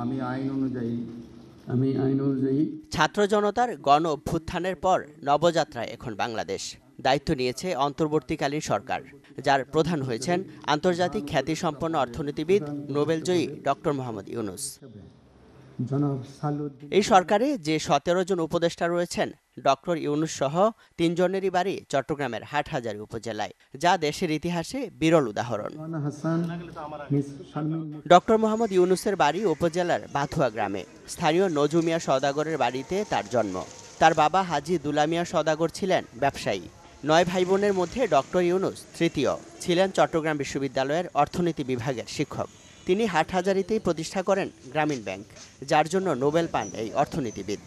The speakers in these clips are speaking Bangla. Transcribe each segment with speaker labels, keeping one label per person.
Speaker 1: আমি আইন অনুযায়ী
Speaker 2: ছাত্র জনতার গণ অভ্যুত্থানের পর নবযাত্রায় এখন বাংলাদেশ। দায়িত্ব নিয়েছে অন্তর্বর্তীকালীন সরকার, যার প্রধান হয়েছেন আন্তর্জাতিক খ্যাতিসম্পন্ন অর্থনীতিবিদ নোবেলজয়ী ডক্টর মোহাম্মদ ইউনূস। এই সরকারে যে ১৭ জন উপদেষ্টা রয়েছেন, ডক্টর ইউনূস সহ ৩ জনেরই বাড়ি চট্টগ্রামের হাটহাজারী উপজেলায়, যা দেশের ইতিহাসে বিরল উদাহরণ। ডক্টর মোহাম্মদ ইউনূসের বাড়ি উপজেলার বাথুয়া গ্রামে। স্থানীয় নজু মিয়া সওদাগরের বাড়িতে তার জন্ম। তার বাবা হাজী দুলা মিয়া সওদাগর ছিলেন ব্যবসায়ী। ৯ ভাই বোনের মধ্যে ডক্টর ইউনূস তৃতীয়। ছিলেন চট্টগ্রাম বিশ্ববিদ্যালয়ের অর্থনীতি বিভাগের শিক্ষক। তিনি হাটহাজারীতেই প্রতিষ্ঠা করেন গ্রামীণ ব্যাংক, যার জন্য নোবেল পান এই অর্থনীতিবিদ।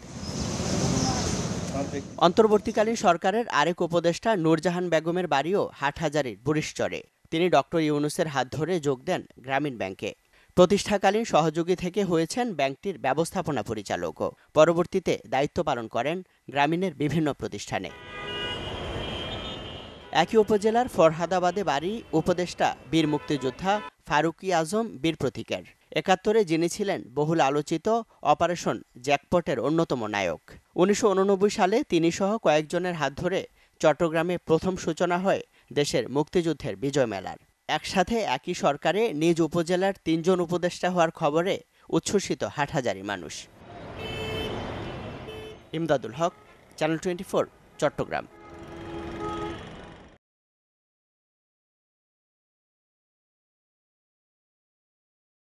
Speaker 2: অন্তর্বর্তীকালীন সরকারের আরেক উপদেষ্টা নূরজাহান বেগমের বাড়িও হাটহাজারীর বুড়িশচরে। তিনি ডক্টর ইউনূসের হাত ধরে যোগ দেন গ্রামীণ ব্যাংকে। প্রতিষ্ঠাকালীন সহযোগী থেকে হয়েছেন ব্যাংকটির ব্যবস্থাপনা পরিচালকও। পরবর্তীতে দায়িত্ব পালন করেন গ্রামীণের বিভিন্ন প্রতিষ্ঠানে। একই উপজেলার ফরহাদাবাদে বাড়ি উপদেষ্টা বীর মুক্তিযোদ্ধা ফারুকী আজম বীর প্রতীকের। ৭১-এ যিনি ছিলেন বহুল আলোচিত অপারেশন জ্যাকপটের অন্যতম নায়ক। ১৯৮৯ সালে তিনি সহ কয়েকজনের হাত ধরে চট্টগ্রামে প্রথম সূচনা হয় দেশের মুক্তিযুদ্ধের বিজয় মেলার। একসাথে একই সরকারে নিজ উপজেলার ৩ জন উপদেষ্টা হওয়ার খবরে উচ্ছ্বসিত হাটহাজারী মানুষ। ইমদাদুল হক, চ্যানেল 24, চট্টগ্রাম।